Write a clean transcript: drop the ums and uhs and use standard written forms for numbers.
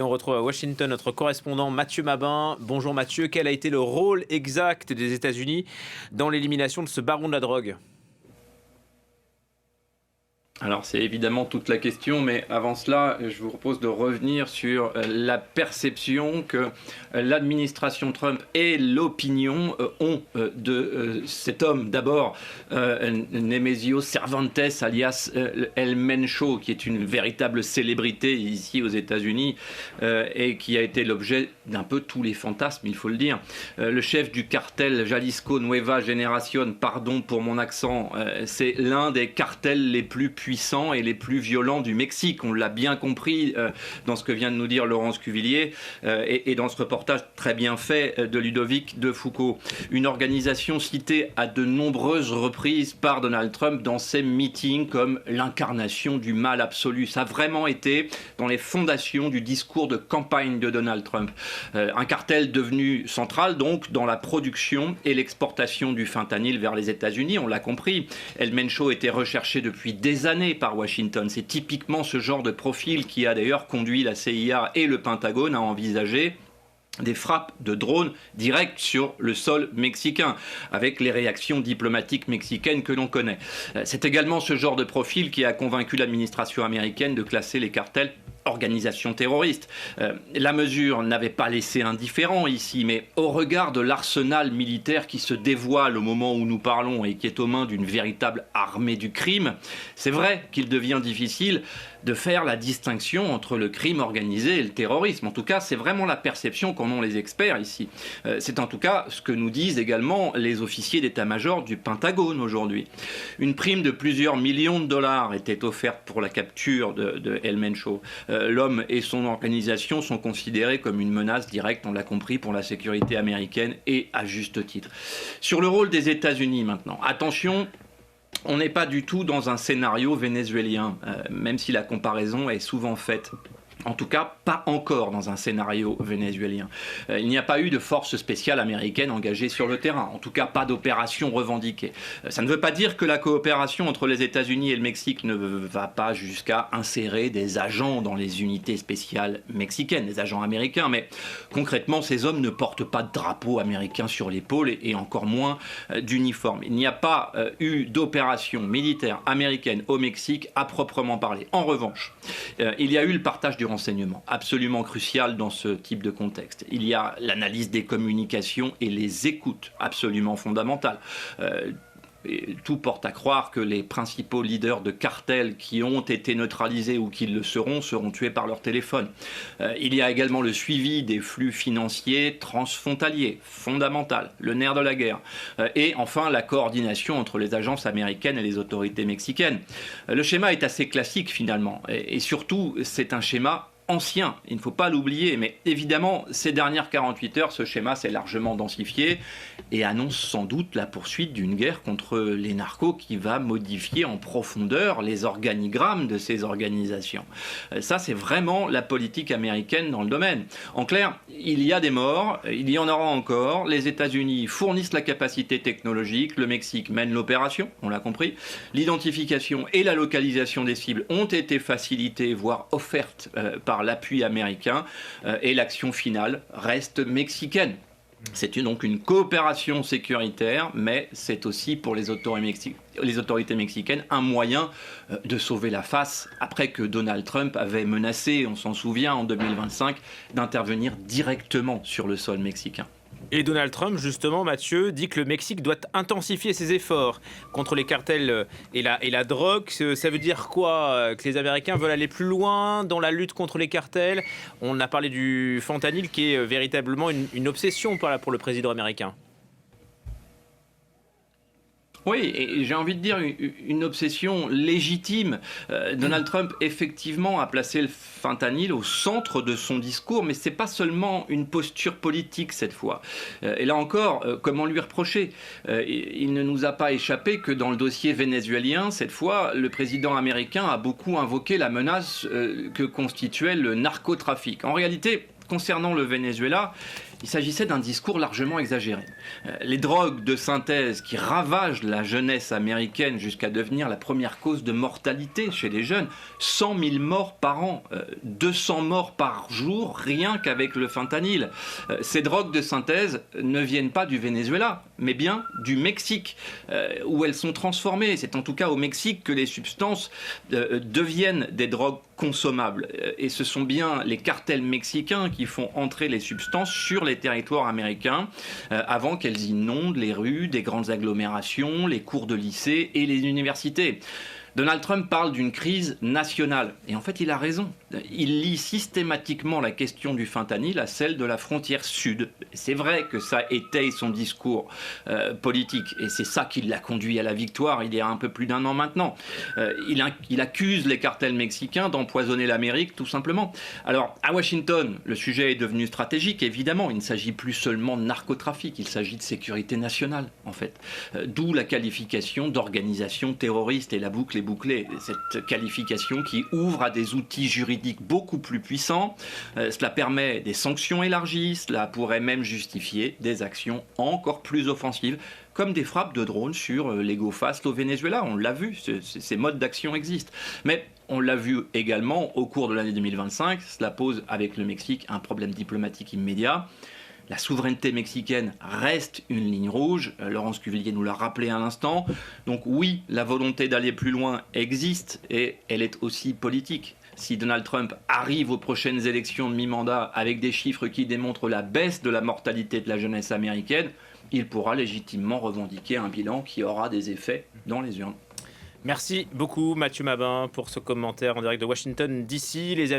On retrouve à Washington notre correspondant Mathieu Mabin. Bonjour Mathieu, quel a été le rôle exact des États-Unis dans l'élimination de ce baron de la drogue ? Alors c'est évidemment toute la question, mais avant cela, je vous propose de revenir sur la perception que l'administration Trump et l'opinion ont de cet homme. D'abord, Nemesio Cervantes, alias El Mencho, qui est une véritable célébrité ici aux États-Unis et qui a été l'objet d'un peu tous les fantasmes, il faut le dire. Le chef du cartel Jalisco Nueva Generación, pardon pour mon accent, c'est l'un des cartels les plus puissants et les plus violents du Mexique. On l'a bien compris dans ce que vient de nous dire Laurence Cuvillier et dans ce reportage très bien fait de Ludovic de Foucault. Une organisation citée à de nombreuses reprises par Donald Trump dans ses meetings comme l'incarnation du mal absolu. Ça a vraiment été dans les fondations du discours de campagne de Donald Trump. Un cartel devenu central donc dans la production et l'exportation du fentanyl vers les États-Unis. On l'a compris, El Mencho était recherché depuis des années par Washington. C'est typiquement ce genre de profil qui a d'ailleurs conduit la CIA et le Pentagone à envisager des frappes de drones directes sur le sol mexicain, avec les réactions diplomatiques mexicaines que l'on connaît. C'est également ce genre de profil qui a convaincu l'administration américaine de classer les cartels organisation terroriste. La mesure n'avait pas laissé indifférent ici, mais au regard de l'arsenal militaire qui se dévoile au moment où nous parlons et qui est aux mains d'une véritable armée du crime, c'est vrai qu'il devient difficile de faire la distinction entre le crime organisé et le terrorisme. En tout cas, c'est vraiment la perception qu'en ont les experts ici. C'est en tout cas ce que nous disent également les officiers d'état-major du Pentagone aujourd'hui. Une prime de plusieurs millions de dollars était offerte pour la capture de El Mencho. L'homme et son organisation sont considérés comme une menace directe, on l'a compris, pour la sécurité américaine et à juste titre. Sur le rôle des États-Unis maintenant, attention, on n'est pas du tout dans un scénario vénézuélien, même si la comparaison est souvent faite. En tout cas, pas encore dans un scénario vénézuélien. Il n'y a pas eu de force spéciale américaine engagée sur le terrain. En tout cas, pas d'opération revendiquée. Ça ne veut pas dire que la coopération entre les États-Unis et le Mexique ne va pas jusqu'à insérer des agents dans les unités spéciales mexicaines, des agents américains. Mais concrètement, ces hommes ne portent pas de drapeau américain sur l'épaule et encore moins d'uniforme. Il n'y a pas eu d'opération militaire américaine au Mexique à proprement parler. En revanche, il y a eu le partage du renseignement, absolument crucial dans ce type de contexte. Il y a l'analyse des communications et les écoutes, absolument fondamentales. Et tout porte à croire que les principaux leaders de cartels qui ont été neutralisés ou qui le seront tués par leur téléphone. Il y a également le suivi des flux financiers transfrontaliers, fondamental, le nerf de la guerre. Et enfin, la coordination entre les agences américaines et les autorités mexicaines. Le schéma est assez classique finalement. Et surtout, c'est un schéma ancien, il ne faut pas l'oublier, mais évidemment, ces dernières 48 heures, ce schéma s'est largement densifié et annonce sans doute la poursuite d'une guerre contre les narcos qui va modifier en profondeur les organigrammes de ces organisations. Ça, c'est vraiment la politique américaine dans le domaine. En clair, il y a des morts, il y en aura encore, les États-Unis fournissent la capacité technologique, le Mexique mène l'opération, on l'a compris, l'identification et la localisation des cibles ont été facilitées, voire offertes par l'appui américain et l'action finale reste mexicaine. C'est donc une coopération sécuritaire, mais c'est aussi pour les autorités mexicaines un moyen de sauver la face après que Donald Trump avait menacé, on s'en souvient, en 2025, d'intervenir directement sur le sol mexicain. Et Donald Trump, justement, Mathieu, dit que le Mexique doit intensifier ses efforts contre les cartels et la drogue. Ça veut dire quoi ? Que les Américains veulent aller plus loin dans la lutte contre les cartels ? On a parlé du fentanyl qui est véritablement une obsession pour le président américain. Oui, et j'ai envie de dire une obsession légitime. Donald Trump, effectivement, a placé le fentanyl au centre de son discours, mais ce n'est pas seulement une posture politique cette fois. Et là encore, comment lui reprocher ? Il ne nous a pas échappé que dans le dossier vénézuélien, cette fois, le président américain a beaucoup invoqué la menace que constituait le narcotrafic. En réalité, concernant le Venezuela, il s'agissait d'un discours largement exagéré. Les drogues de synthèse qui ravagent la jeunesse américaine jusqu'à devenir la première cause de mortalité chez les jeunes, 100 000 morts par an, 200 morts par jour, rien qu'avec le fentanyl. Ces drogues de synthèse ne viennent pas du Venezuela, mais bien du Mexique, où elles sont transformées. C'est en tout cas au Mexique que les substances deviennent des drogues consommables. Et ce sont bien les cartels mexicains qui font entrer les substances sur les territoires américains avant qu'elles inondent les rues des grandes agglomérations, les cours de lycée et les universités. Donald Trump parle d'une crise nationale. Et en fait, il a raison. Il lie systématiquement la question du fentanyl à celle de la frontière sud. C'est vrai que ça étaye son discours politique. Et c'est ça qui l'a conduit à la victoire il y a un peu plus d'1 an maintenant. Il accuse les cartels mexicains d'empoisonner l'Amérique, tout simplement. Alors, à Washington, le sujet est devenu stratégique, évidemment. Il ne s'agit plus seulement de narcotrafic. Il s'agit de sécurité nationale, en fait. D'où la qualification d'organisation terroriste. Et la boucle est bouclée. Cette qualification qui ouvre à des outils juridiques beaucoup plus puissants. Cela permet des sanctions élargies. Cela pourrait même justifier des actions encore plus offensives, comme des frappes de drones sur les go-fast au Venezuela. On l'a vu, ces modes d'action existent. Mais on l'a vu également au cours de l'année 2025. Cela pose avec le Mexique un problème diplomatique immédiat. La souveraineté mexicaine reste une ligne rouge. Laurence Cuvillier nous l'a rappelé à l'instant. Donc oui, la volonté d'aller plus loin existe et elle est aussi politique. Si Donald Trump arrive aux prochaines élections de mi-mandat avec des chiffres qui démontrent la baisse de la mortalité de la jeunesse américaine, il pourra légitimement revendiquer un bilan qui aura des effets dans les urnes. Merci beaucoup Mathieu Mabin pour ce commentaire en direct de Washington DC. Les